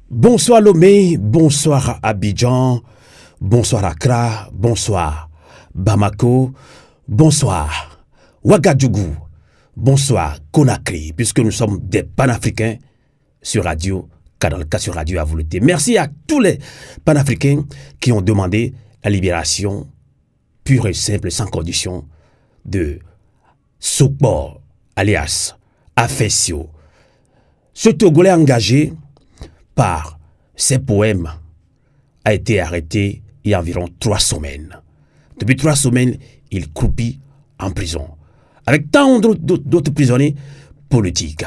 Bonsoir Lomé, bonsoir Abidjan, bonsoir Accra, bonsoir Bamako, bonsoir Ouagadougou, bonsoir Conakry, puisque nous sommes des panafricains sur Radio, Canal K sur Radio Avouleté. Merci à tous les panafricains qui ont demandé la libération pure et simple, sans condition, de Sokbor, alias Afessio. Ce Togolais engagé par ses poèmes a été arrêté il y a environ 3 semaines. Depuis 3 semaines, il croupit en prison, avec tant d'autres prisonniers politiques.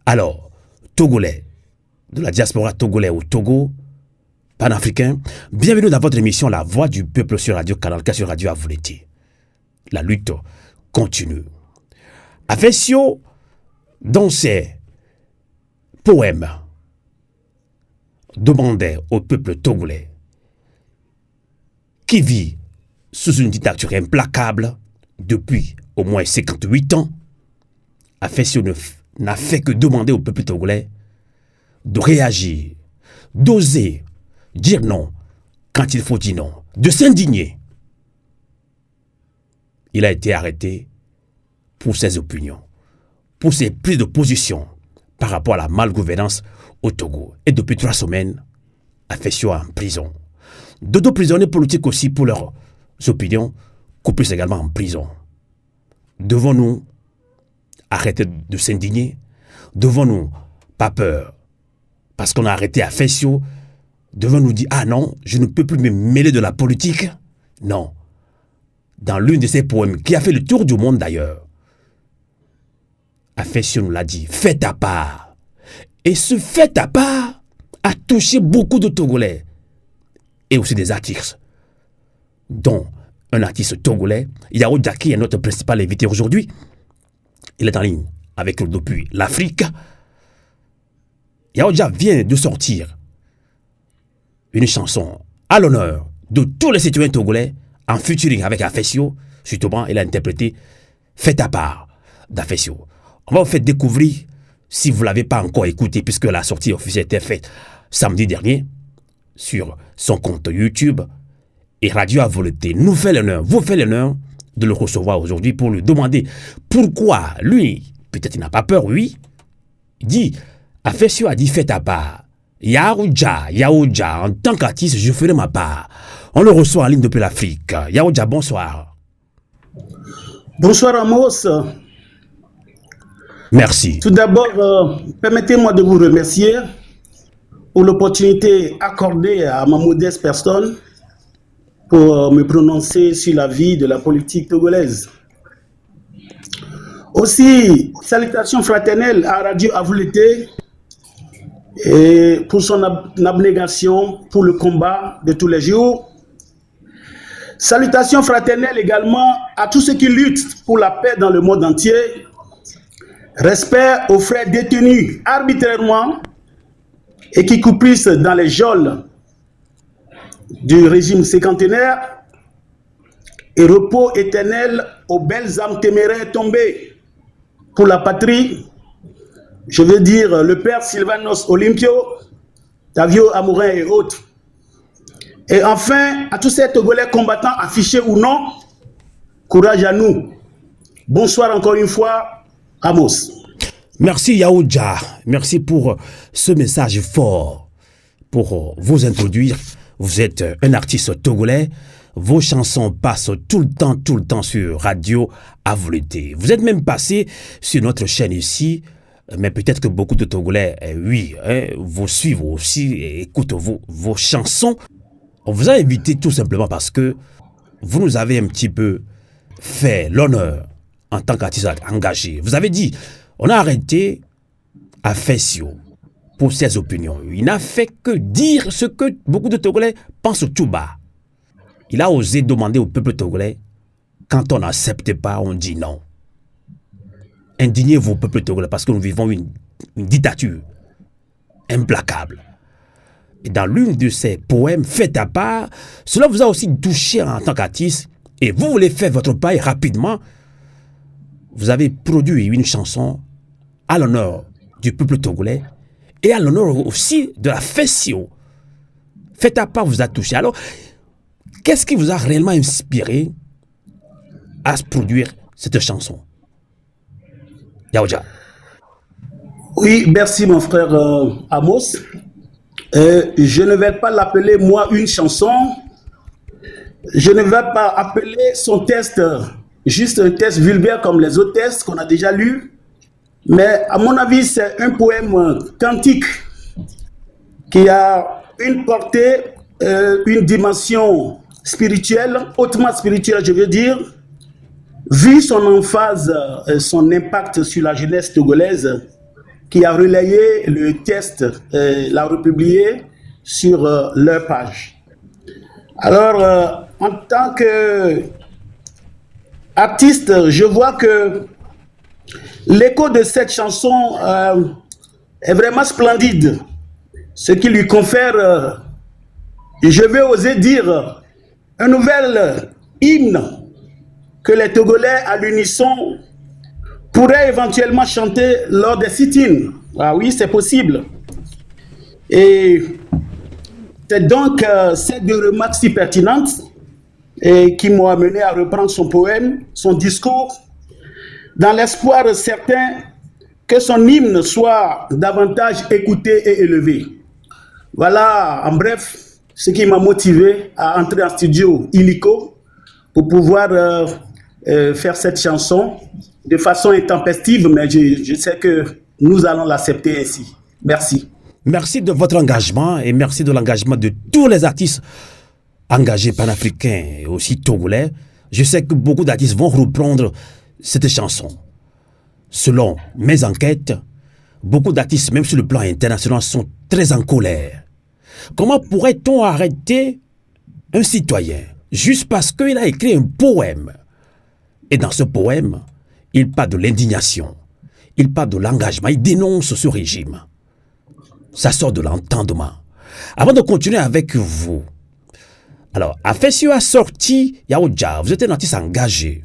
Alors, Togolais, de la diaspora togolais au Togo, panafricain, bienvenue dans votre émission La Voix du Peuple sur Radio Canal K sur Radio Avouleté. La lutte continue. Afessio, dans ses poèmes, demandait au peuple togolais qui vit sous une dictature implacable depuis au moins 58 ans. Afessio n'a fait que demander au peuple togolais de réagir, d'oser dire non quand il faut dire non, de s'indigner. Il a été arrêté pour ses opinions, pour ses prises de position par rapport à la malgouvernance au Togo. Et depuis 3 semaines, Afessio en prison. D'autres prisonniers politiques aussi pour leurs opinions, coupés également en prison. Devons-nous arrêter de s'indigner? Devons-nous pas peur parce qu'on a arrêté Afessio? Devons-nous dire, ah non, je ne peux plus me mêler de la politique? Non. Dans l'une de ses poèmes, qui a fait le tour du monde d'ailleurs, Afessio nous l'a dit, fais ta part. Et ce fait à part a touché beaucoup de Togolais et aussi des artistes, dont un artiste togolais, Yao Jah, qui est notre principal invité aujourd'hui. Il est en ligne avec nous depuis l'Afrique. Yao Jah vient de sortir une chanson à l'honneur de tous les citoyens togolais en featuring avec Afessio. Justement, il a interprété Fais ta part d'Afessio. On va vous faire découvrir, si vous ne l'avez pas encore écouté, puisque la sortie officielle était faite samedi dernier sur son compte YouTube, et Radio Avouleté nous fait l'honneur, vous fait l'honneur de le recevoir aujourd'hui pour lui demander pourquoi lui, peut-être il n'a pas peur, oui, il dit, Afessio a dit fais ta part. Yao Jah, en tant qu'artiste, je ferai ma part. On le reçoit en ligne depuis l'Afrique. Yao Jah, bonsoir. Bonsoir Amos. Merci. Tout d'abord, permettez-moi de vous remercier pour l'opportunité accordée à ma modeste personne pour me prononcer sur la vie de la politique togolaise. Aussi, salutations fraternelles à Radio Avouleté et pour son abnégation pour le combat de tous les jours. Salutations fraternelles également à tous ceux qui luttent pour la paix dans le monde entier. Respect aux frères détenus arbitrairement et qui coupissent dans les geôles du régime séquantenaire, et repos éternel aux belles âmes téméraires tombées pour la patrie. Je veux dire le père Sylvanos Olympio, Tavio Amourin et autres. Et enfin, à tous ces Togolais combattants affichés ou non, courage à nous. Bonsoir encore une fois, Amos. Merci Yao Jah, merci pour ce message fort. Pour vous introduire, vous êtes un artiste togolais, vos chansons passent tout le temps sur Radio Avouleté. Vous êtes même passé sur notre chaîne ici, mais peut-être que beaucoup de Togolais, oui, vous suivent aussi et écoutent vos chansons. On vous a invité tout simplement parce que vous nous avez un petit peu fait l'honneur en tant qu'artiste engagé. Vous avez dit, on a arrêté Afessio pour ses opinions. Il n'a fait que dire ce que beaucoup de Togolais pensent tout bas. Il a osé demander au peuple togolais, quand on n'accepte pas, on dit non. Indignez-vous, peuple togolais, parce que nous vivons une dictature implacable. Et dans l'une de ses poèmes, Fais ta part, cela vous a aussi touché en tant qu'artiste, et vous voulez faire votre part et rapidement, vous avez produit une chanson à l'honneur du peuple togolais et à l'honneur aussi de la Fessio. Faites à part vous a touché. Alors, qu'est-ce qui vous a réellement inspiré à produire cette chanson? Yaouja. Oui, merci mon frère Amos. Je ne vais pas l'appeler moi une chanson. Je ne vais pas appeler son texte juste un texte vulgaire comme les autres textes qu'on a déjà lus. Mais à mon avis, c'est un poème cantique qui a une portée, une dimension spirituelle, hautement spirituelle, je veux dire, vu son emphase, son impact sur la jeunesse togolaise, qui a relayé le texte, l'a republié sur leur page. Alors, en tant qu'artiste, je vois que l'écho de cette chanson est vraiment splendide, ce qui lui confère, je vais oser dire, un nouvel hymne que les Togolais à l'unisson pourraient éventuellement chanter lors des sit-ins. Ah oui, c'est possible. Et c'est donc ces deux remarques si pertinentes et qui m'ont amené à reprendre son poème, son discours, dans l'espoir certain que son hymne soit davantage écouté et élevé. Voilà, en bref, ce qui m'a motivé à entrer en studio illico pour pouvoir faire cette chanson de façon intempestive, mais je sais que nous allons l'accepter ainsi. Merci. Merci de votre engagement et merci de l'engagement de tous les artistes engagés panafricains et aussi togolais. Je sais que beaucoup d'artistes vont reprendre cette chanson. Selon mes enquêtes, beaucoup d'artistes, même sur le plan international, sont très en colère. Comment pourrait-on arrêter un citoyen juste parce qu'il a écrit un poème? Et dans ce poème, il parle de l'indignation, il parle de l'engagement, il dénonce ce régime. Ça sort de l'entendement. Avant de continuer avec vous, alors, Afessio a sorti Yaouja, vous êtes un artiste engagé.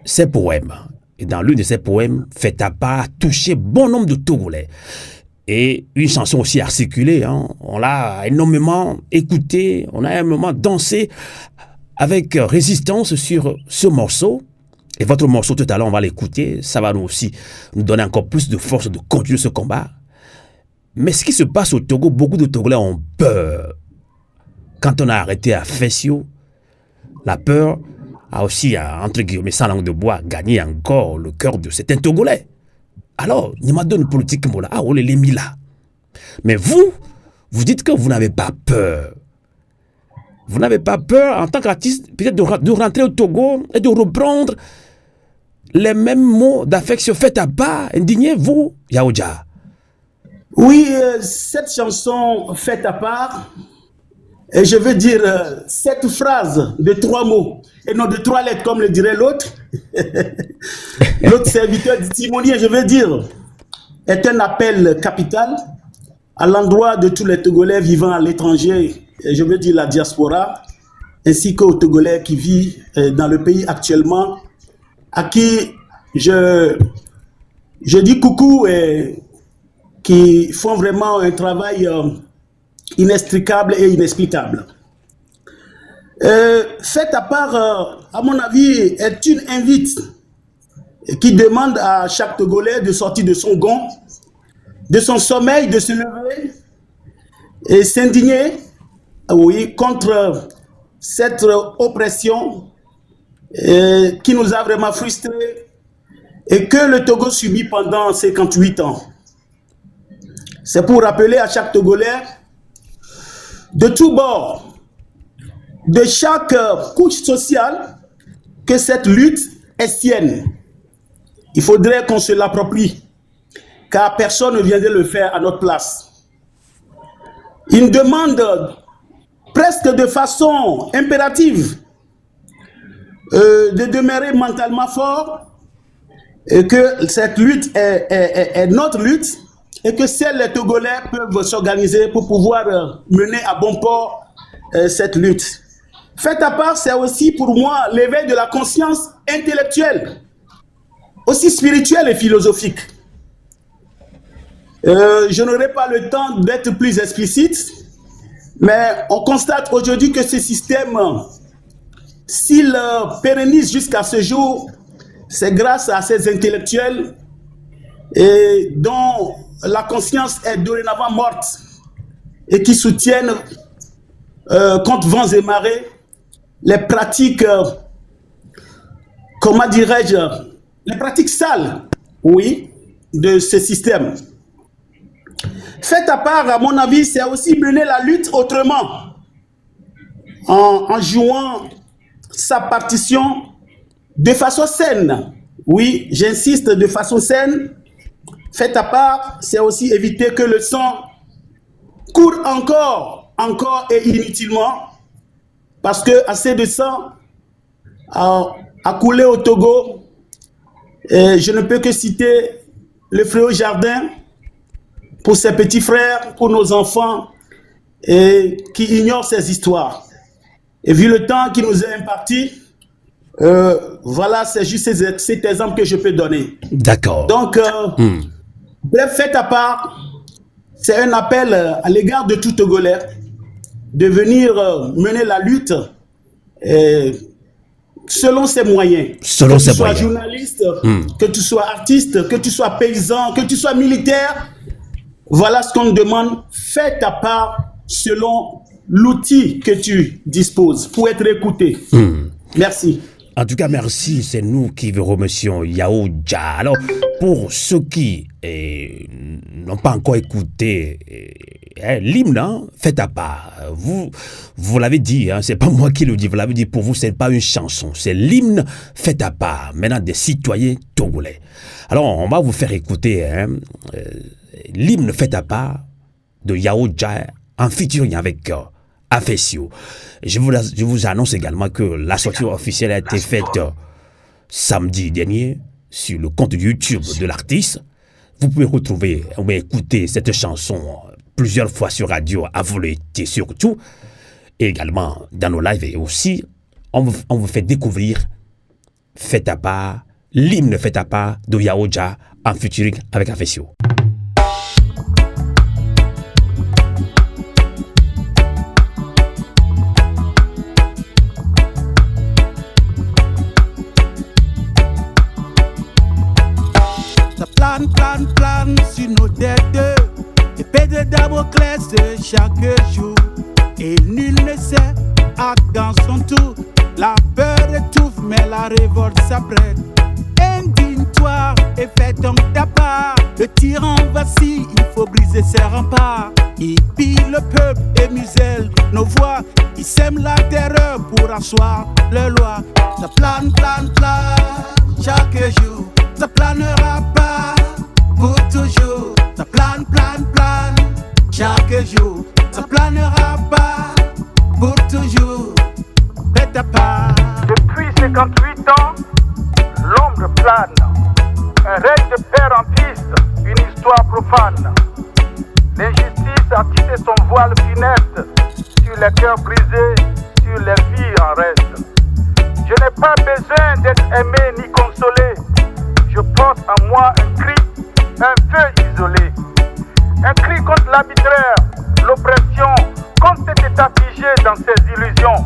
Ces poèmes, et dans l'une de ces poèmes, Faites à part a touché bon nombre de Togolais. Et une chanson aussi a circulé, hein. On l'a énormément écouté, on a énormément dansé avec résistance sur ce morceau. Et votre morceau, tout à l'heure, on va l'écouter, ça va nous aussi nous donner encore plus de force de continuer ce combat. Mais ce qui se passe au Togo, beaucoup de Togolais ont peur. Quand on a arrêté Afessio, la peur a aussi, entre guillemets, sans langue de bois, gagné encore le cœur de certains Togolais. Alors, il m'a donné une politique, on les mis là. Mais vous dites que vous n'avez pas peur. Vous n'avez pas peur, en tant qu'artiste, peut-être de rentrer au Togo et de reprendre les mêmes mots d'affection. Faites à part, indignez-vous, Yaouja. Oui, cette chanson Faites à part, et je veux dire cette phrase de 3 mots, et non de 3 lettres comme le dirait l'autre, l'autre serviteur du timonier, je veux dire, est un appel capital à l'endroit de tous les Togolais vivant à l'étranger, je veux dire la diaspora, ainsi qu'aux Togolais qui vivent dans le pays actuellement, à qui je dis coucou et qui font vraiment un travail inextricable et inexplicable. Faites à part, à mon avis, est une invite qui demande à chaque Togolais de sortir de son gond, de son sommeil, de se lever et s'indigner, oui, contre cette oppression qui nous a vraiment frustrés et que le Togo subit pendant 58 ans. C'est pour rappeler à chaque Togolais, de tous bords, de chaque couche sociale, que cette lutte est sienne. Il faudrait qu'on se l'approprie, car personne ne viendrait le faire à notre place. Il demande presque de façon impérative de demeurer mentalement fort et que cette lutte est notre lutte et que seuls les Togolais peuvent s'organiser pour pouvoir mener à bon port cette lutte. Faites à part, c'est aussi pour moi l'éveil de la conscience intellectuelle, aussi spirituelle et philosophique. Je n'aurai pas le temps d'être plus explicite, mais on constate aujourd'hui que ce système, s'il pérennise jusqu'à ce jour, c'est grâce à ces intellectuels et dont la conscience est dorénavant morte et qui soutiennent contre vents et marées les pratiques, comment dirais-je, les pratiques sales, oui, de ce système. Fait à part, à mon avis, c'est aussi mener la lutte autrement, en jouant sa partition de façon saine. Oui, j'insiste, de façon saine. Fait à part, c'est aussi éviter que le sang court encore et inutilement, parce que assez de sang a coulé au Togo. Et je ne peux que citer le Fléau Jardin pour ses petits frères, pour nos enfants et qui ignorent ces histoires. Et vu le temps qui nous est imparti, voilà, c'est juste cet exemple que je peux donner. D'accord. Donc, bref, fait à part, c'est un appel à l'égard de tout Togolais de venir mener la lutte selon ses moyens. Selon ses moyens. Que tu sois journaliste, que tu sois artiste, que tu sois paysan, que tu sois militaire, voilà ce qu'on demande. Fais ta part selon l'outil que tu disposes pour être écouté. Merci. En tout cas, merci. C'est nous qui vous remercions, Yao Jah. Alors, pour ceux qui n'ont pas encore écouté l'hymne, hein, faites à part. Vous l'avez dit, hein, c'est pas moi qui le dis. Vous l'avez dit, pour vous, c'est pas une chanson. C'est l'hymne fait à part, maintenant des citoyens togolais. Alors, on va vous faire écouter l'hymne fait à part de Yao Jah en featuring avec Afesio. Je vous annonce également que la sortie officielle a été faite samedi dernier sur le compte YouTube de l'artiste. Vous pouvez retrouver ou écouter cette chanson plusieurs fois sur radio à volonté surtout, et également dans nos lives. Et aussi, on vous fait découvrir Fait à part, l'hymne Fait à part de Yao Jah en featuring avec Afesio. Plan sur nos têtes, épée de Damoclès chaque jour, et nul ne sait à quand son tour. La peur étouffe, mais la révolte s'apprête. Indigne-toi et fais donc ta part. Le tyran vacille, il faut briser ses remparts. Il pille le peuple et muselle nos voix. Il sème la terreur pour asseoir le loi. Ça plane, chaque jour. Ça planera pas pour toujours. Ça plane, chaque jour. Ça planera pas pour toujours. Fais ta part. Depuis 58 ans, l'ombre plane. Un règne de père en piste, une histoire profane. L'injustice a tissé son voile funeste sur les cœurs brisés, sur les vies en reste. Je n'ai pas besoin d'être aimé ni consolé. Je porte en moi un cri, un feu isolé. Un cri contre l'arbitraire, l'oppression, contre cet état figé dans ses illusions.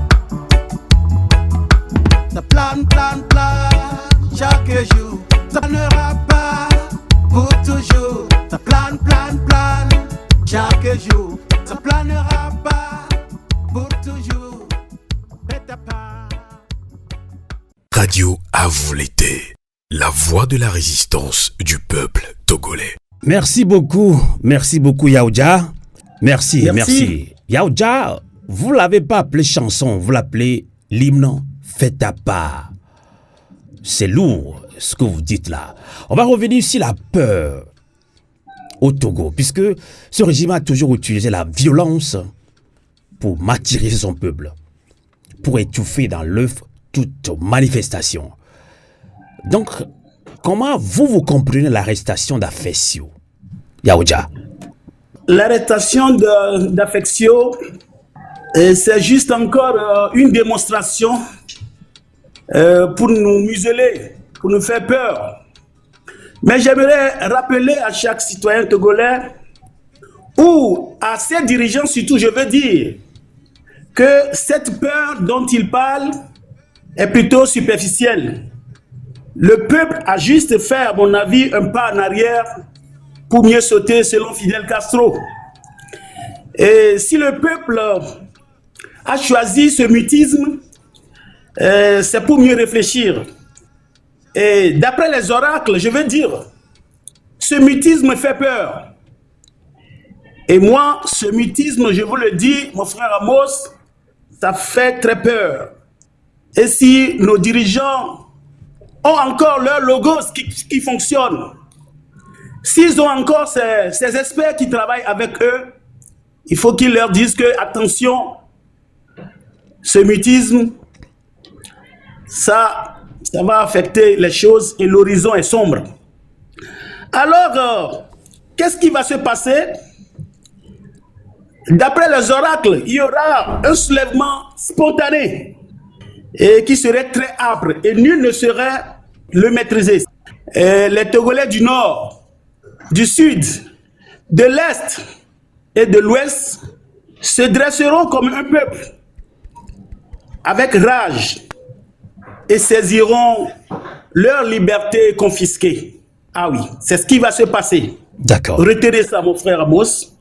Ça plane, chaque jour. Ça planera pas pour toujours. Ça plane, chaque jour. Ça planera pas pour toujours. Fais ta part. Radio à vous l'été. La voix de la résistance du peuple togolais. Merci beaucoup Yao Jah. Merci. Yao Jah, vous l'avez pas appelé chanson, vous l'appelez l'hymne Fait ta part. C'est lourd ce que vous dites là. On va revenir sur la peur au Togo, puisque ce régime a toujours utilisé la violence pour martyriser son peuple, pour étouffer dans l'œuf toute manifestation. Donc, comment vous comprenez l'arrestation d'Afesio, Yao Jah? L'arrestation d'Afesio, c'est juste encore une démonstration pour nous museler, pour nous faire peur. Mais j'aimerais rappeler à chaque citoyen togolais, ou à ses dirigeants surtout, je veux dire, que cette peur dont il parle est plutôt superficielle. Le peuple a juste fait, à mon avis, un pas en arrière pour mieux sauter selon Fidel Castro. Et si le peuple a choisi ce mutisme, c'est pour mieux réfléchir. Et d'après les oracles, je veux dire, ce mutisme fait peur. Et moi, ce mutisme, je vous le dis, mon frère Amos, ça fait très peur. Et si nos dirigeants ont encore leur logo qui fonctionne, s'ils ont encore ces experts qui travaillent avec eux, il faut qu'ils leur disent que, attention, ce mutisme, ça va affecter les choses et l'horizon est sombre. Alors, qu'est-ce qui va se passer? D'après les oracles, il y aura un soulèvement spontané et qui serait très âpre et nul ne saurait le maîtriser. Et les Togolais du Nord, du Sud, de l'Est et de l'Ouest se dresseront comme un peuple avec rage et saisiront leur liberté confisquée. Ah oui, c'est ce qui va se passer. D'accord. Retenez ça, mon frère Amos.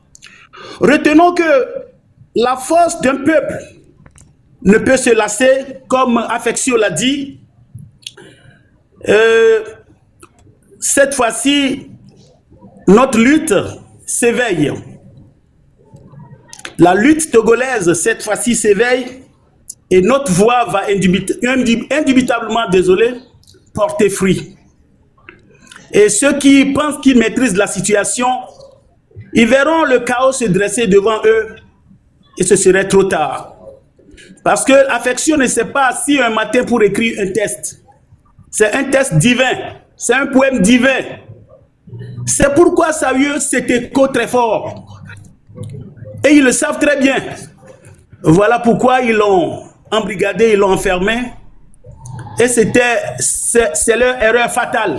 Retenons que la force d'un peuple ne peut se lasser, comme Affection l'a dit. Cette fois-ci, notre lutte s'éveille. La lutte togolaise, cette fois-ci, s'éveille et notre voix va indubitablement, porter fruit. Et ceux qui pensent qu'ils maîtrisent la situation, ils verront le chaos se dresser devant eux et ce serait trop tard. Parce que l'affection ne s'est pas assis un matin pour écrire un texte. C'est un texte divin, c'est un poème divin. C'est pourquoi ça a eu cet écho très fort. Et ils le savent très bien. Voilà pourquoi ils l'ont embrigadé, ils l'ont enfermé. Et c'est leur erreur fatale.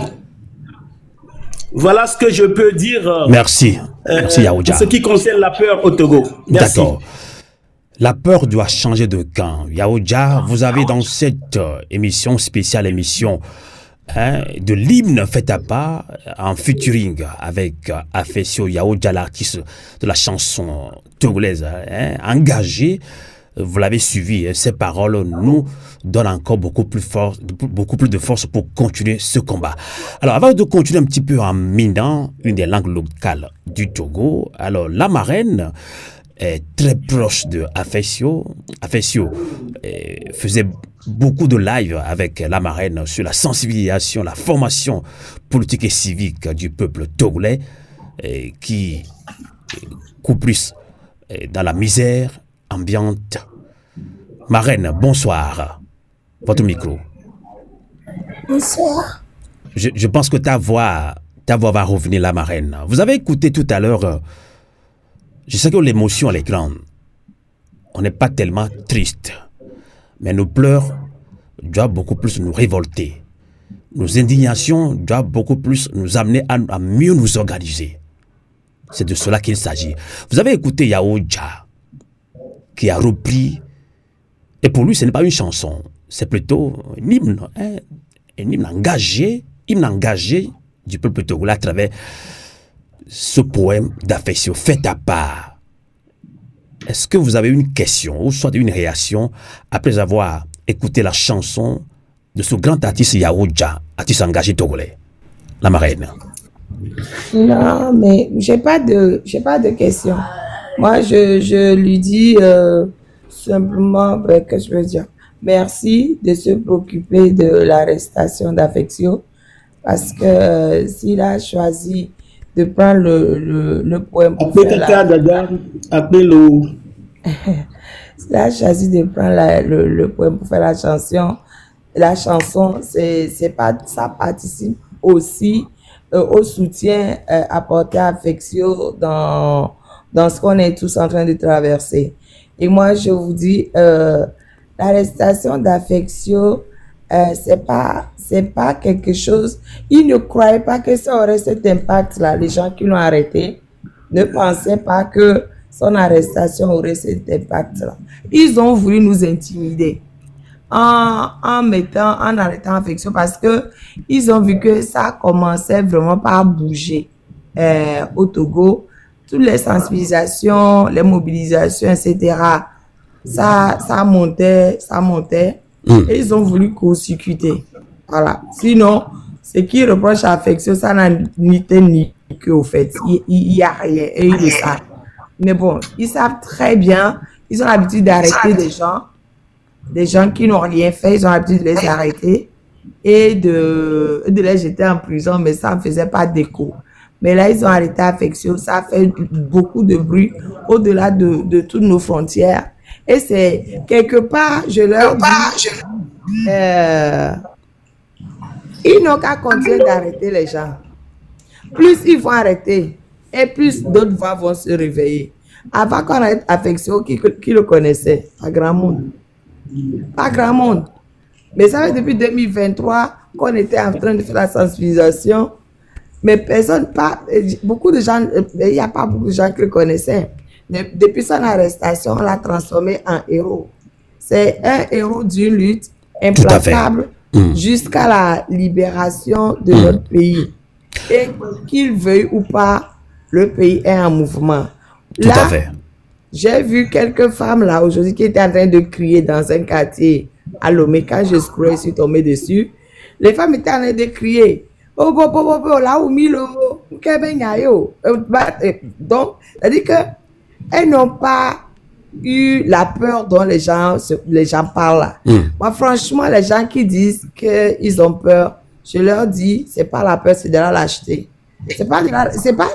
Voilà ce que je peux dire. Merci. Merci, Yaoudja. En ce qui concerne la peur au Togo. Merci. D'accord. La peur doit changer de camp. Yaoudja, vous avez dans cette émission, spéciale émission, de l'hymne fait à pas, en featuring avec Affection Yaoudja, l'artiste de la chanson togolaise, engagé. Vous l'avez suivi, ces paroles nous donnent encore beaucoup plus de force pour continuer ce combat. Alors, avant de continuer un petit peu en minant une des langues locales du Togo, alors la marraine est très proche de Affection. Affection faisait beaucoup de live avec la marraine sur la sensibilisation, la formation politique et civique du peuple togolais qui court plus dans la misère ambiante. Marraine, bonsoir. Votre micro. Bonsoir. Je pense que ta voix va revenir, la marraine. Vous avez écouté tout à l'heure, je sais que l'émotion elle est grande. On n'est pas tellement triste, mais nos pleurs doivent beaucoup plus nous révolter. Nos indignations doivent beaucoup plus nous amener à mieux nous organiser. C'est de cela qu'il s'agit. Vous avez écouté Yaoudja, qui a repris, et pour lui ce n'est pas une chanson, c'est plutôt un hymne engagé du peuple togolais à travers ce poème d'Affection fait à part. Est-ce que vous avez une question ou soit une réaction après avoir écouté la chanson de ce grand artiste Yaoudja, artiste engagé togolais, la marraine? Non, mais j'ai pas de question. Moi, je lui dis simplement que je veux dire merci de se préoccuper de l'arrestation d'Affection, parce que s'il a choisi de prendre le poème pour faire s'il a choisi de prendre le poème pour faire la chanson, c'est pas, ça participe aussi au soutien apporté à Affection dans ce qu'on est tous en train de traverser. Et moi, je vous dis, l'arrestation d'Affection c'est pas quelque chose. Ils ne croyaient pas que ça aurait cet impact-là. Les gens qui l'ont arrêté ne pensaient pas que son arrestation aurait cet impact-là. Ils ont voulu nous intimider en arrêtant affection parce que ils ont vu que ça commençait vraiment pas à bouger au Togo. Toutes les sensibilisations, les mobilisations, etc. Ça montait. Et ils ont voulu court-circuiter. Voilà. Sinon, ce qui reproche à affection, ça n'a ni été ni que au fait. Il y a rien. Et ils le savent. Mais bon, ils savent très bien. Ils ont l'habitude d'arrêter des gens qui n'ont rien fait. Ils ont l'habitude de les arrêter et de les jeter en prison. Mais ça ne faisait pas d'écho. Mais là, ils ont arrêté affection. Ça a fait beaucoup de bruit au-delà de toutes nos frontières. Et c'est quelque part, je leur dis, ils n'ont qu'à continuer d'arrêter les gens. Plus ils vont arrêter, et plus d'autres voix vont se réveiller. Avant qu'on arrête affection, qui le connaissait? Pas grand monde. Pas grand monde. Mais ça fait depuis 2023 qu'on était en train de faire la sensibilisation. Mais beaucoup de gens, il n'y a pas beaucoup de gens qui le connaissaient. Depuis son arrestation, on l'a transformé en héros. C'est un héros d'une lutte implacable jusqu'à la libération de notre pays. Et qu'il veuille ou pas, le pays est en mouvement. Là, j'ai vu quelques femmes là aujourd'hui qui étaient en train de crier dans un quartier à Lomé. Quand je scrollais, je suis tombée dessus. Les femmes étaient en train de crier. Oh, là où Milo, donc, c'est-à-dire que elles n'ont pas eu la peur dont les gens parlent là. Moi, franchement, les gens qui disent qu'ils ont peur, je leur dis, c'est pas la peur, c'est de la lâcheté. C'est pas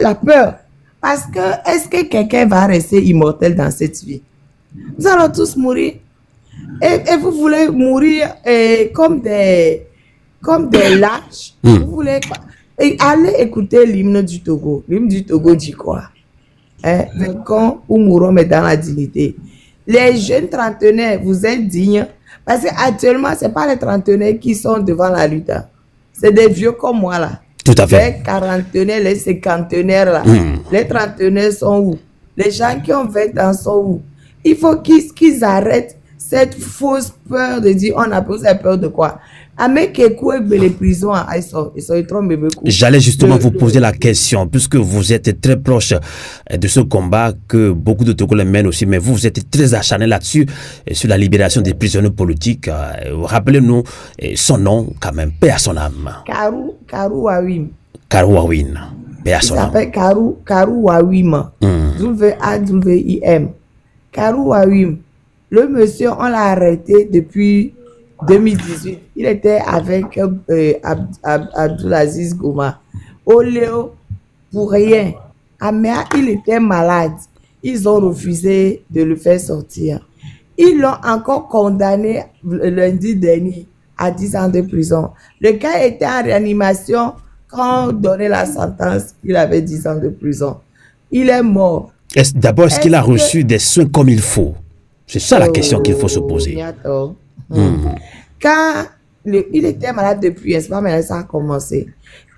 la peur. Parce que, est-ce que quelqu'un va rester immortel dans cette vie? Nous allons tous mourir. Et vous voulez mourir comme des lâches. Vous voulez quoi? Et allez écouter l'hymne du Togo. L'hymne du Togo dit quoi? Vainquons ou mourons, mais dans la dignité. Les jeunes trentenaires, vous êtes dignes. Parce qu'actuellement, ce n'est pas les trentenaires qui sont devant la lutte. C'est des vieux comme moi là. Tout à fait. Les quarantenaires, les cinquantenaires là. Les trentenaires sont où? Les gens qui ont 20 ans sont où? Il faut qu'ils arrêtent cette fausse peur de dire on a peur de quoi? Les prisons, ils sont trop beaucoup. J'allais justement vous poser la question, puisque vous êtes très proche de ce combat que beaucoup de Togolais mènent aussi, mais vous êtes très acharné là-dessus, sur la libération des prisonniers politiques. Rappelez-nous son nom, quand même, paix à son âme. Karou Wawim. Karou Wawim, paix à son âme. Il s'appelle Karou Wawim. W-A-W-I-M. Karou Wawim. Le monsieur, on l'a arrêté depuis 2018. Il était avec Abdulaziz Goma. Oléo, pour rien. Améa, il était malade. Ils ont refusé de le faire sortir. Ils l'ont encore condamné lundi dernier à 10 ans de prison. Le gars était en réanimation quand on donnait la sentence. Il avait 10 ans de prison. Il est mort. D'abord, est-ce qu'il a reçu des soins comme il faut? C'est ça la question qu'il faut se poser. Quand il était malade depuis, c'est pas maintenant ça a commencé.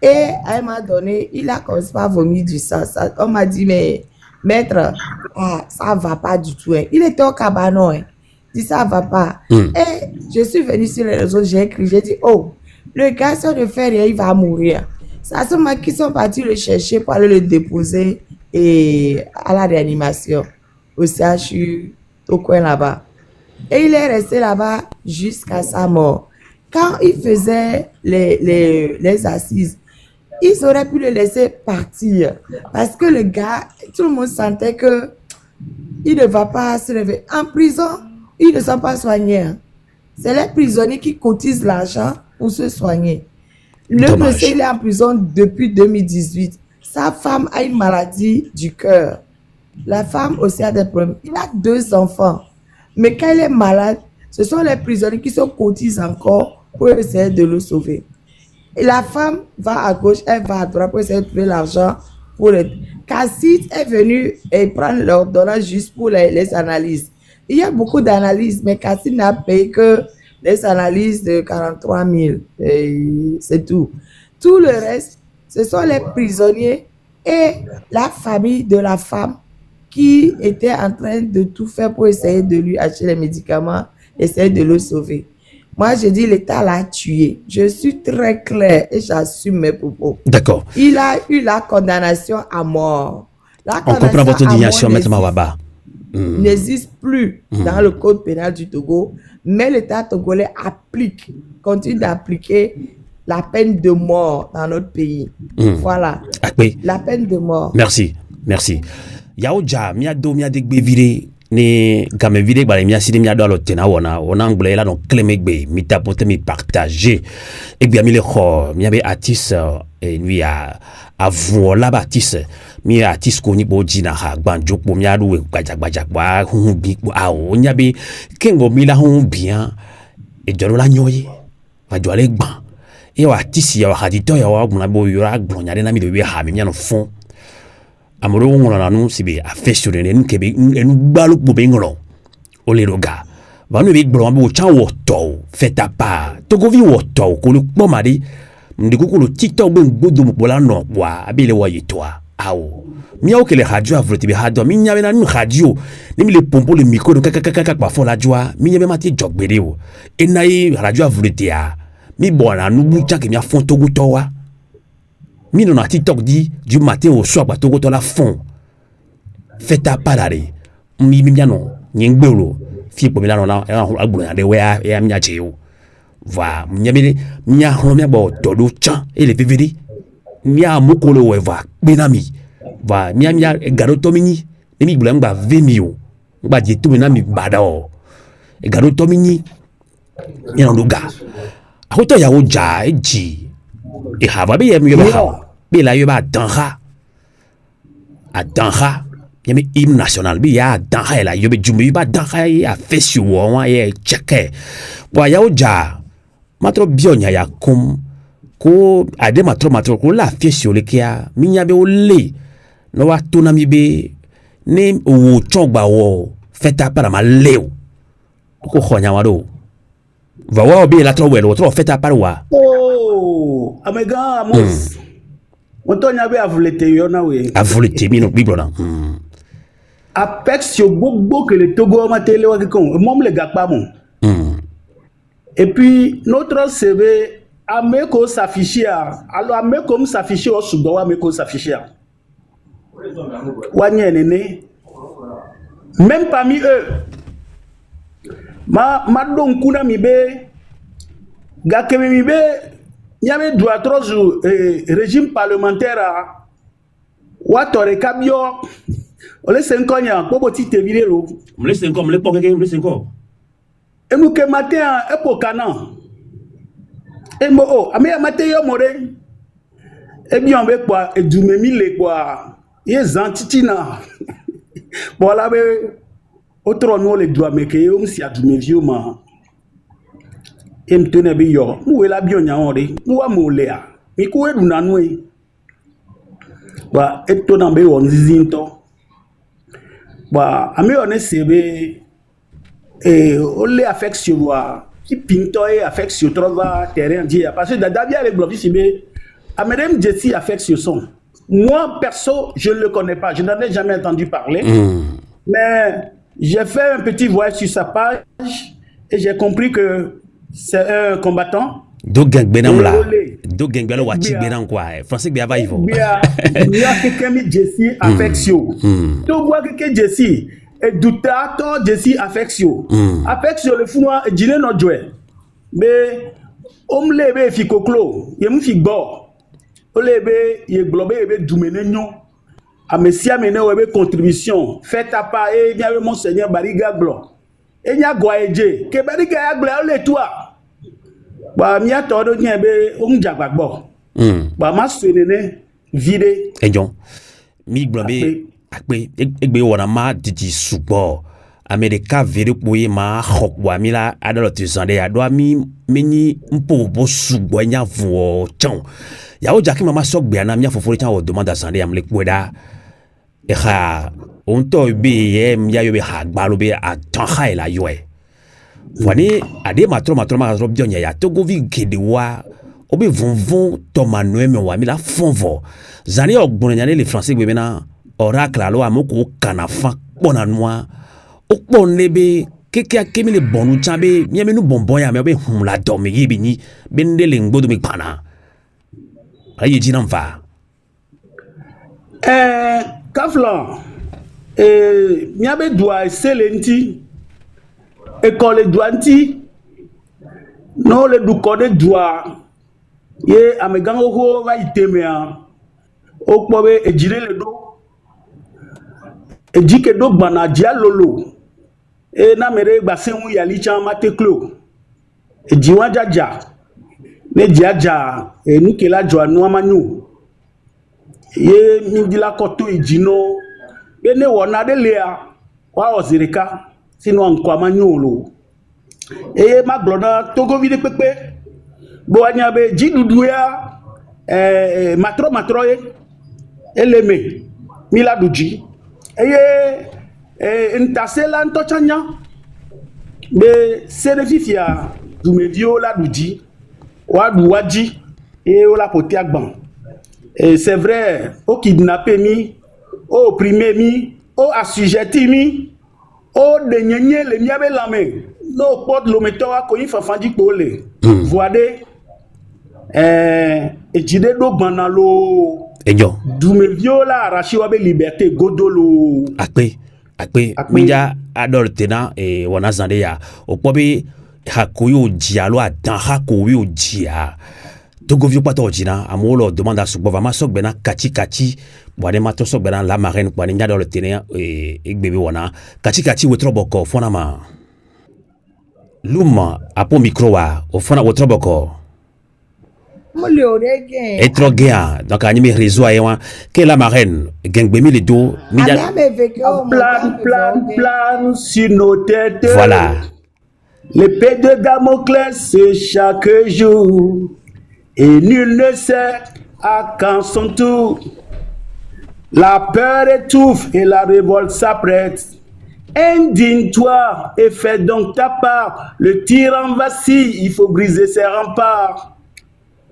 Et à un moment donné, il a commencé à vomir du sang. On m'a dit, mais maître, ça va pas du tout. Il était au cabanon. Il dit, ça va pas. Et je suis venue sur les réseaux, j'ai écrit, j'ai dit, oh, le gars, si on ne fait rien, il va mourir. Ça, c'est moi qui sont partis le chercher pour aller le déposer à la réanimation, au CHU, au coin là-bas. Et il est resté là-bas jusqu'à sa mort. Quand il faisait les assises, ils auraient pu le laisser partir. Parce que le gars, tout le monde sentait que il ne va pas se lever. En prison, ils ne sont pas soignés. C'est les prisonniers qui cotisent l'argent pour se soigner. Le monsieur, il est en prison depuis 2018. Sa femme a une maladie du cœur. La femme aussi a des problèmes. Il a 2 enfants. Mais quand il est malade, ce sont les prisonniers qui se cotisent encore pour essayer de le sauver. Et la femme va à gauche, elle va à droite pour essayer de trouver l'argent pour le... Cassid est venu prendre l'ordonnance juste pour les analyses. Il y a beaucoup d'analyses, mais Cassid n'a payé que les analyses de 43 000, et c'est tout. Tout le reste, ce sont les prisonniers et la famille de la femme qui était en train de tout faire pour essayer de lui acheter les médicaments, essayer de le sauver. Moi, je dis l'État l'a tué. Je suis très clair et j'assume mes propos. D'accord. Il a eu la condamnation à mort. On comprend votre indignation, Maître Mawaba. N'existe plus dans le code pénal du Togo, mais l'État togolais continue d'appliquer la peine de mort dans notre pays. Voilà. La peine de mort. Merci. Yaoja, miado miadegbe vire ne game vire bale miasidi miado alotena wona anglais là donc clemegbe mi tapote mi partager et bien mi le kho miabe artiste et lui a vola baptiste mi artiste ko ni bojina ha gbanjo po miado gbajagbaja pa hun bi a o nyabe kengo mi la hun bien et jolo la nyoye va jo ale gban e wa artiste ya wa hadito ya wa gbon bo yora gbon nyade na mi le we ha mi no fon amoro ngona nu sibe affection ne nkebe enu gbalu bobe ngolo oleroga va nu be gbon bo cha wo to feta pa togo vi wo to ko lu po mari ndikuku lu tiktok be gbodo mo pola no wa abile wa yitoa awo mi o kele radio avrote be hado mi nyabe na nu radio ni mi le pompo le micro do kaka pa fo la joie mi nyabe mati jogbere o enai radio avrote a mi bona nu bu cha ke mi afon togo to wa mi non a TikTok dit du matin au soir bato ko to la fond fait ta parare mi miano nyingbelo fi po mi la na agbo na de we ya mi ache o va nyabele nya ho mi bo to do chan e le vividi mi a mokolo we va benami va mi garo to mini e mi gbula ngba vemi o ngba je to mi na mi bada o e garo to mini ina ndo ga akoto ya o ja eji e hava be yemi yoba be la yoba danha yemi hymne national bi ya danha la yobe jumbi ba danha ya fesi wo wa ye cheke wa ya oja matro bionya ya kum ko ade matro ko la fesi ole kia minya be ole no wa tona mi be ne o chogba wo feta para ma leo ko khonya wa do va wa be la tro welo tro feta para wa amega amos Montonya be avulete yona we. Avulete mi no biblona. Apex yo gbogbo que le Togo ma télé wa kon, mom le gakpa mon. Et puis notre CV ameko s'afficher, alors ameko s'afficher au Soudan wa ameko s'afficher. Wanye nene. Même parmi eux. Ma don kuna mi be gakeme mi be il y avait droit au régime parlementaire à Watore Kabio. On laisse un cognac, pour petit te virer l'eau. On laisse un comme l'époque, on laisse encore. Et nous que matin, un peu canon. Et moi, oh, mais matin, yo more. Et bien, on veut quoi, et du mille quoi. Il est zantitina. Voilà, mais autre nom, les doigts, mais que on s'y a du vieux, man. Et me tenait bien, nous la bien nyawori, nous a molea, mais quoi nous n'anoué. Bah, et toi n'en béon zizinto. Bah, amé on est sévé et on les affectionne qui pinto et affectionne trop terrain dire parce que d'abord les blocs ici mais Amédem Jessie affectionne. Moi perso, je ne le connais pas, je n'en ai jamais entendu parler. Mais j'ai fait un petit voyage sur sa page et j'ai compris que c'est un combattant. Donc gang benam là. Donc gang belo wachi benam quoi. Français bien va yvo. Bien. Il y a quelqu'un qui Jessie affection. Tu vois quelqu'un Jessie et doutato Jessie affection. Affection le fou noir dîner no joie. Mais om lebe fi koklo, yem fi bo. O lebe ye globé be dumene nyon. A mesia mene webe contribution. Faites à pas et bien monseigneur Bariga Glo. Et n'y a goaeje ke Bariga ya glo le toi. Ba mi atodo nyebe jagbo. Ba ma senene vide. Ejon. Mi globé akpe egbe wona ma didi subo. Amerika vere poye ma khokwa mi la adalo tizande ya do mi meni mpo bo subo nya vo chon. Ya o jaki mama sok be na mi afoforo chan o demande asande am le kweda. E kha on to be ye mi ya yo be ha gbalo be atan kha la yo e. Voyez, à des matro bien y a Togo vi kedewa obi vonvon tomanwe me wa mi la fonvo zani ogbonanyane les français be mena oracle alo amoko kanafa bona noa okponlebe keke akemi le bonu chambe miame nu bonbon ya me be humla domi yibi ni bendele ngbodo mi pana ayi jina mfa Kaflan miabe doa selenti école douanti no le du code doa ye amegango ho va itemea okpobe ejire le do ejike do gbana dia lolo na mere gba senwu ya licha mateklo ejiwa jaja ne jaja nukela jo anu amanyu ye mindila koto ejino bene wona de lea wa ozirika sino anko amanyolo maglona togo vide pepe bo anyabe jidudu ya matro eleme miladuji ntasela ntochanya be serefifia dumevio la duji wa duwaji ola poti agban c'est vrai o kidnapper mi o opprimer mi o assujetti mi o de nyenye le miabe lame no pot lo metoa ko yin fafanji pole voade ejide do gbana lo ejo dume viola arashi wa be liberté godolo akpe minja adol tena wana zande ya opobe hakoyo dialo adan hakoyo dia Togo vieux pas t'ordina, amolo demande à ce que vraiment sok bena kati boane mato sok bena la marraine boane nya dans le terrain et bébé wana kati wotro boko fona ma luma apo micro wa o fona wotro boko et trop gain donc anime réseau ayewa que la marraine gengbemi les dos plan sur nos têtes voilà l'épée de Damoclès c'est chaque jour. Et nul ne sait à quand son tour. La peur étouffe et la révolte s'apprête. Indigne-toi et fais donc ta part. Le tyran vacille, il faut briser ses remparts.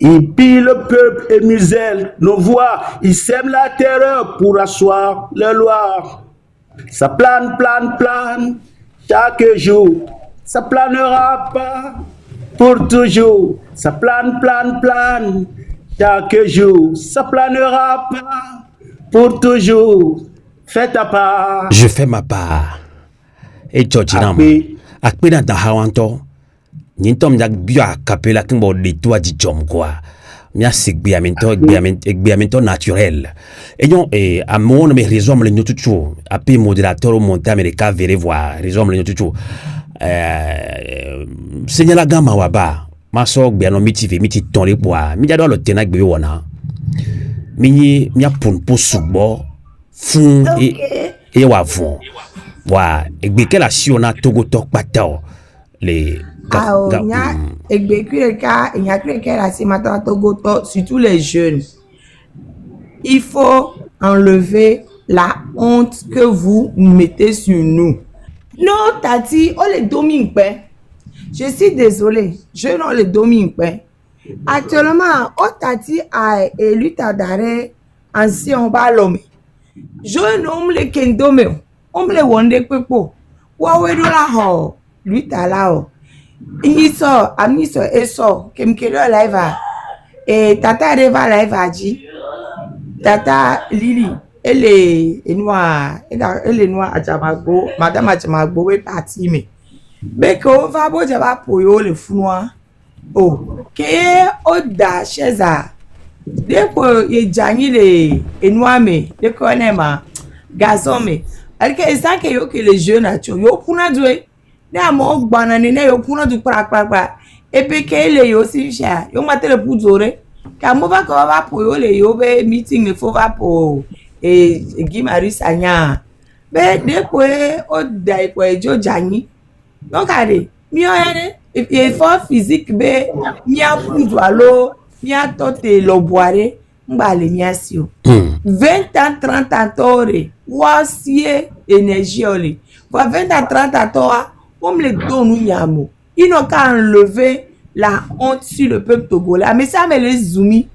Il pille le peuple et muselle nos voix. Il sème la terreur pour asseoir leur loi. Ça plane, chaque jour. Ça planera pas pour toujours. Ça plane, chaque jour. Ça planera pas pour toujours. Fais ta part. Je fais ma part. Et Georginam. Akpe na dahawanto. Nintom jak bia kapela kimbo de toi di jom quoi. Mia sigbiamento naturel. Et yon amon me raison le nyotuchu. Ape modérateur au monté américain verrez voir. Raison le nyotuchu. Seigneur la gama waba. Maso gbiano miti tonle boa mi jado lo tena gbe wona mi pun po subo fun e wa fun wa egbe ke la siona Togo tok pata les egbe kureka nya kureka la si mata Togo to surtout les jeunes. Il faut enlever la honte que vous mettez sur nous. Non tati o le domine pe. Je suis désolé, je n'ai le domine pas. Actuellement, Otati a élu Tadare ancien balome. Je nomme le kendome, on me le wonde pepo. Wawe do la ho, lui talao. Iniso, amiso eso, kemkelo live et tata reva live aji. Tata Lili, elle est noire à Jamagbo, madame à Jamagbo est partie mais. Beko va bo jaba poyo le funwa o ke o da cheza depo ye jangi le enwame de konema gazome alike esanke yo ke le jeune acho yo kuna dwe na mo gbana ni na yo kuna du pra epe ke le yo si sha yo matele puzore ka mo va ko va poyo le yo be meeting le fo va po gimari sanya be depo o da ipo ejo jangi. Donc, allez, effort physique, mais mia poudoalo, mia tote lo boire, m'bale mia sio. 20 ans, 30 ans, tore, voici énergie oli. 20 ans, 30 ans, tore, on me le donne ou yamo. Ils n'ont qu'à enlever la honte sur le peuple togolais. Mais ça, mais les zoumis.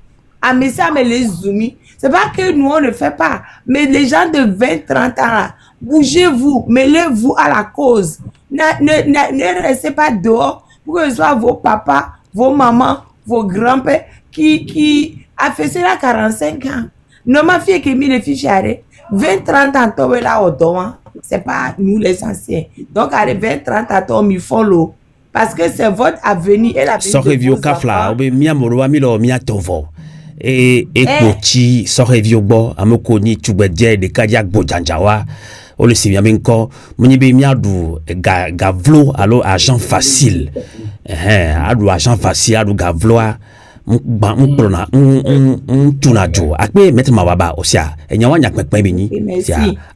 Mais ça, mais les zoumis. C'est pas que nous, on ne fait pas. Mais les gens de 20, 30 ans, là, bougez-vous, mêlez-vous à la cause. Ne restez pas dehors pour que ce soit vos papas, vos mamans, vos grands-pères qui a fait cela 45 ans. Non, ma fille qui a mis les fiches à 20, 30 ans, toi, là, au doigt. C'est pas nous les anciens. Donc, à 20, 30 ans, ils font l'eau. Parce que c'est votre avenir et l'avenir de vos enfants. Et Kochi, Sorevio Bo, Amokoni, Tubedje, de Kadiak Bojanjawa, on le sait bien encore, Monibe Miadou, Gavlo, alors agent facile. Adou agent facile, Adou Gavlo, Tunajo, Akbe, Maître Mawaba, Osia, et Nyawan Yak Mekmeni,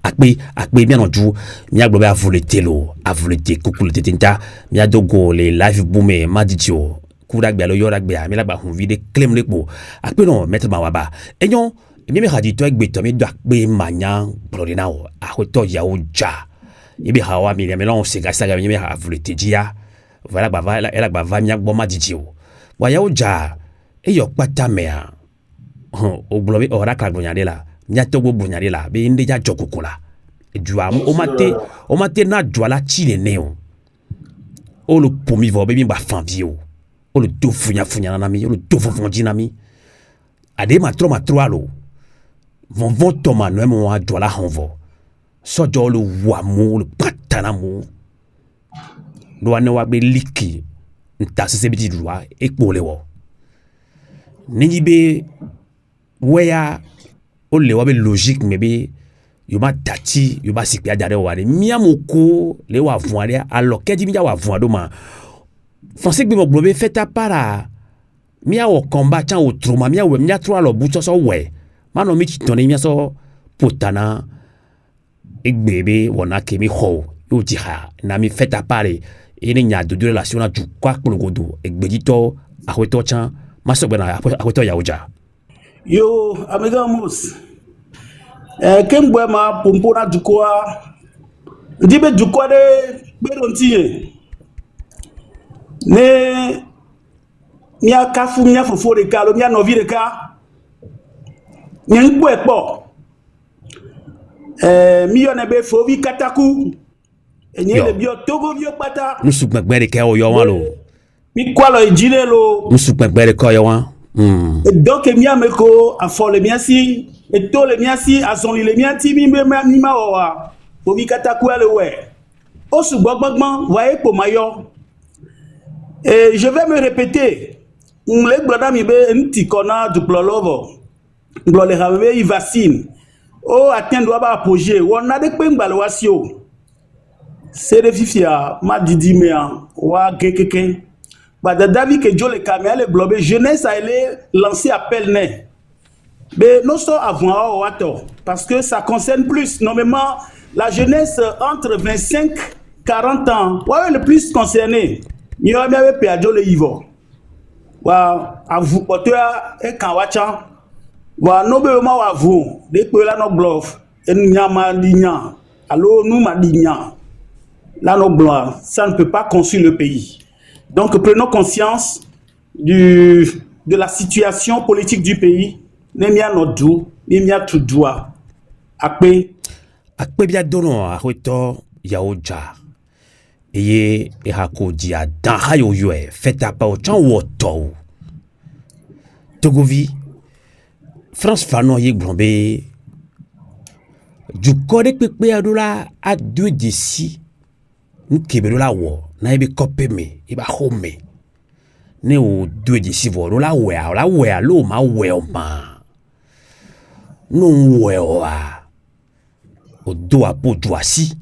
Akbe, bien en jou, Miaglo a volé Telo, a volé Koukoul Tetinta, Miadogo, les live boomé, Madidjo. Kourak bia lo yorak bia mi la ba hun vide klem le po akpe non Maître Mawaba enyon mi me hadi to egbe to mi do akpe manya blodina o akoto yawo ja ibi hawa mi me lon se gasa ga mi me ha volete dia voilà ba va ela ba va mi agbo madiji o wa yawo ja e yo pata me a o blobi ora ka gbonyade la mi to gbo gbonyade la be inde ja jokokola edua o mate na dwala chi le ne o o lo pomi vo be mi ba fanvi o o le do funya nami o le do fonfonji nami ade matro alo von toma no mo wa dola honvo so jo le wamu le patana mu do ane wa be liki nta se biti lwa ekpo le wo ni be weya o le wa be logique mebe yo ma tati yo ba sikya dare wa ni miamoko le wa voale alors kedi mi ya wa voado ma Français que vous fait à part mia au combat au trauma mia ou mia trois le bout so we mano mi toni mia so potana ek bébé wona ke mi ho yo diha na mi fait à part et ni nya de relation na du kwa pour le godo ek bedito a weto chan maso bena a weto ya uja yo amiga mus kembwe ma pompona du kwa ndibe du kwa de berontie ne mia kafu mia fofo de ka lo mia novi de ka ni ngbo epo mi yo na be fo vi kataku enye le bio togo bio pata musu gbegbe de ka o yo wan lo mi kwa lo ejile lo musu gbegbe de ka yo wan donc mia me ko afo le mia si et to le mia si azon le mia ti mi ma wa fo vi kataku ale we o su gbogbon wa epo mayo. Et je vais me répéter. Les bladami be nti kona du plolovo. Glole have i vaccine. O atteindre ba apogée. On a de pengbalo wasio. C'est de fifia ma didi mea wa kekeke. Ba da David que Joe le camel le blobé jeunesse a lancé appel né. Mais non so avant wato parce que ça concerne plus normalement la jeunesse entre 25 40 ans. Ouais, le plus concerné. Ni o mi ave pe ajo le yivo wa avu otoya e kan wacha wa no be ma wa vu de pe la no bluff en nyama lignan allo nous ma lignan la no blanc ça ne peut pas construire le pays. Donc prenons conscience de la situation politique du pays. Nemia nodou nemia tudwa akpe bia dono a hoto yaoja et hako dia dan hayo yue fait à pas autant woto Togovi France Fano yek blombe du code pepe adola a 2 d'ici nous kebedola wo na ebe kope me iba home ne o 2 d'ici vo la we lo ma we ma no we wa o do apo doasi.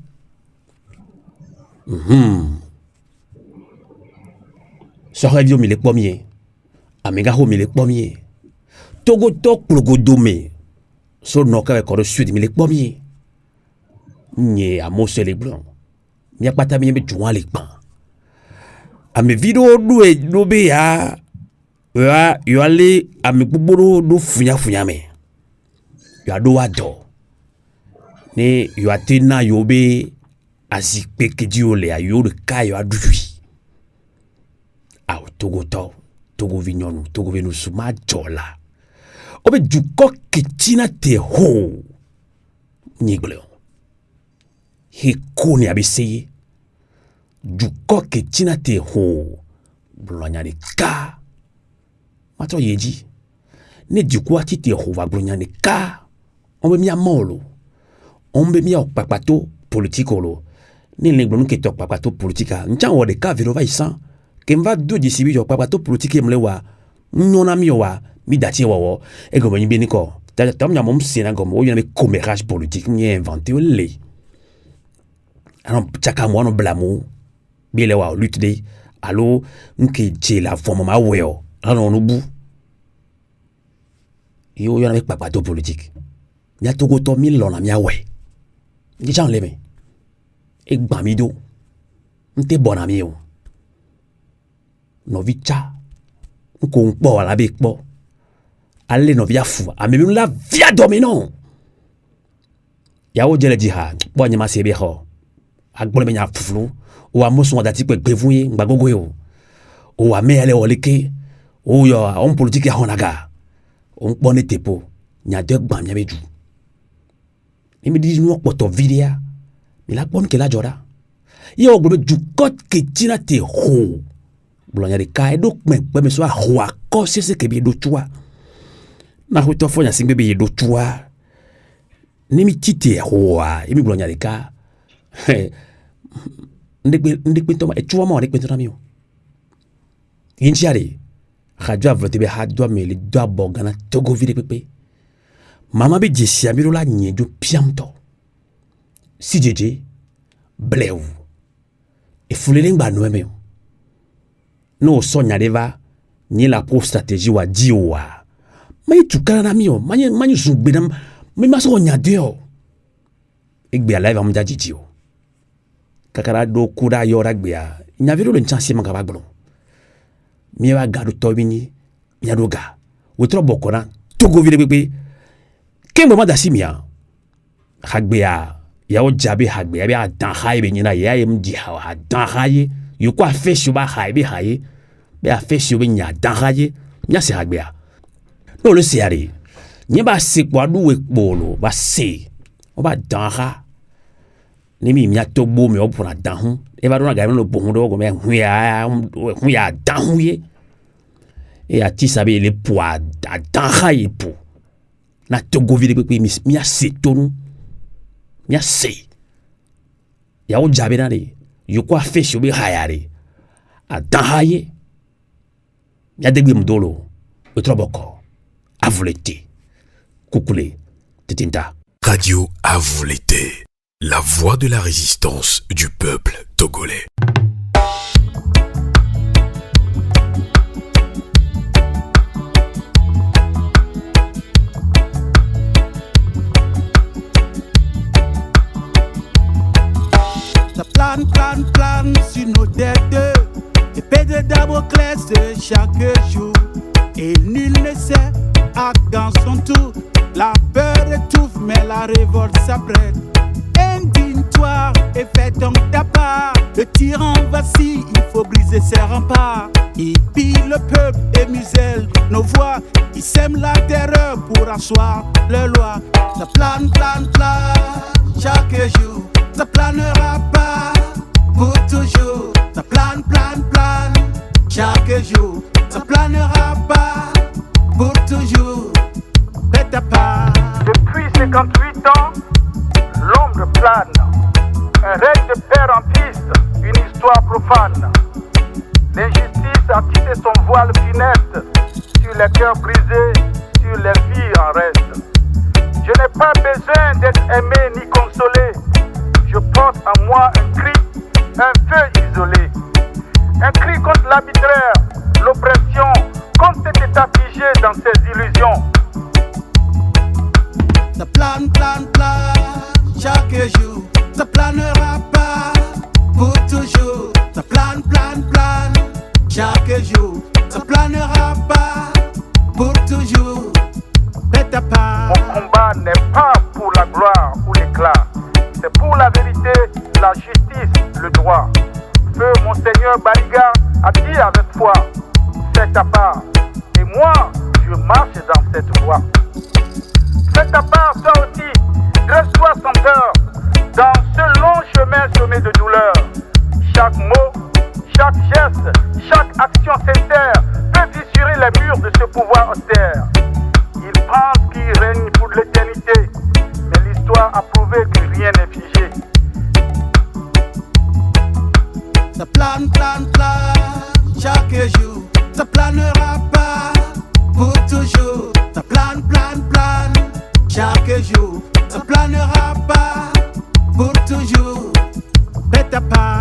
Sorevio mi le premier. Amiga ho mi le premier. Togo tok plogodo me. So no ka ko sud mi le premier. Nye amose le blanc. Mi apata mi be juan le pan. Ame video do be ya. Yo ale ame gbogbo do funya me. Yo ado ado. Ne yo atina yo be azikpe kedio le ayo de kayo adui Togoto, Togo Vignonu, Togo Venusuma Jola. Obe du kok kitina te ho. Nigleo. He koni abiseye. Du kok kitina te ho. Blonya de ka. Mato yeji. Ne du kwa ti te ho va blonya de ka. Ombe mi amolo. Ombe mi okpapato politikolo. Ni lengbonu ke tok papato politika. Nchan wo de ka vero va isan. Kemva do disibi jo papato politiki mlewa. Nyona mi wa mi dati wawo e gomo ni beniko. Tam nya mom sena gomo o yame commérage politique ni inventé le. Alors chaka mo no blamo. Bile wa lutte de allo nke je la forme ma weo. Alors no bu. Yo yame papato politique. Nya togo to mi lona mi awe. Ni jan leme. E gba mi do. Nte bona mi o. No vicha. Nko nkpo ala be kpo. Ale no via fu. A même la via dominant. Ya o jele di ha. Bo nyama sebe ho. Agbole me nya fuflu. O amoso dati pe gbevuye ngbagogo yo. O ame ale oleke. O yo on politique ya honaga. On pone tepo. Nya de gba nya beju. Ni me di no poto vidia. Mi la pon ke la jora. Yo gbe ju kot ke tina te ho. Blonya de ka edo kpe me so a ho akọ sese ke bi do tua. Na ho to fo nya singbe bi do tua. Ni mi tite ho a, mi blonya de ka. Ndekpe to ma e tua ma ndekpe to na mi o. Inchiare. Radio avlote be ha do me le do abogana Togo vide pepe. Mama be jesi amiro la nyejo piamto. Si jeje bleu. E fulele ngba no me o. No sonya deva ni la pro stratégie wa diwa. Mais tu kana mi o, manyu zugbe na me maso nya de o. Egbe ala va mja jiji o. Kakara do kuda yo ragbea. Nya vero le chance ma gaba gblo. Mi wa gadu to bini, nya do ga. Wotro bokona Togo vile pepe. Kembo ma dasimia. Ragbea ya o jabe ragbea be adan haye be nyina ya yem di ha adan haye. Yo kwa fe shuba haye be haye. Be a fe shuba nya dan haye. Nya se ragbea. No le siari. Nye ba se kwa du wekpolo ba se. O ba dan ha. Ni mi mia togbo mi o pona dan hu. E ba do na ga no bo hu do go me hu ya dan hu ye. E a ti sabe le poa dan ha ye po. Na Togo vide pepe mi a se tonu. Mi a se. Ya o jabe na de. Yo kwa fe shuba hayare. A dan ha ye. Ya degbe mdolo. Otroboko. Avouleté. Koukoulé. Tetinta. Radio Avouleté. La voix de la résistance du peuple togolais. Ça plane sur nos têtes. Épée de Damoclès chaque jour. Et nul ne sait à quand son tour. La peur étouffe, mais la révolte s'apprête. Indigne-toi et fais donc ta part. Le tyran vacille, il faut briser ses remparts. Il pille le peuple et muselle nos voix. Il sème la terreur pour asseoir le loi. Ça plane chaque jour. Ça planera pas pour toujours. Ça plane chaque jour. Ça planera pas pour toujours. Fais ta part. Depuis 58 ans, l'ombre plane. Un règne de père en piste, une histoire profane. L'injustice a tissé son voile funeste sur les cœurs brisés, sur les vies en reste. Je n'ai pas besoin d'être aimé ni consolé. Je porte en moi un cri, un feu isolé. Un cri contre l'arbitraire, l'oppression, contre cet état figé dans ses illusions. Ça plane chaque jour. Ça planera pas pour toujours. Ça plane chaque jour. Ça planera pas pour toujours. Fais ta part. Mon combat n'est pas pour la gloire ou l'éclat. C'est pour la vérité, la justice, le droit. Feu Monseigneur Bariga a dit avec foi, parsemé de douleur. Chaque mot, chaque geste, chaque action sincère peut fissurer les murs de ce pouvoir austère. Ils pensent qu'ils règnent pour l'éternité, mais l'histoire a prouvé que rien n'est figé. Ça plane, plane, plane, chaque jour. Ça planera pas pour toujours. Ça plane, plane, plane, chaque jour. Ça planera pas pour toujours. Bête à part.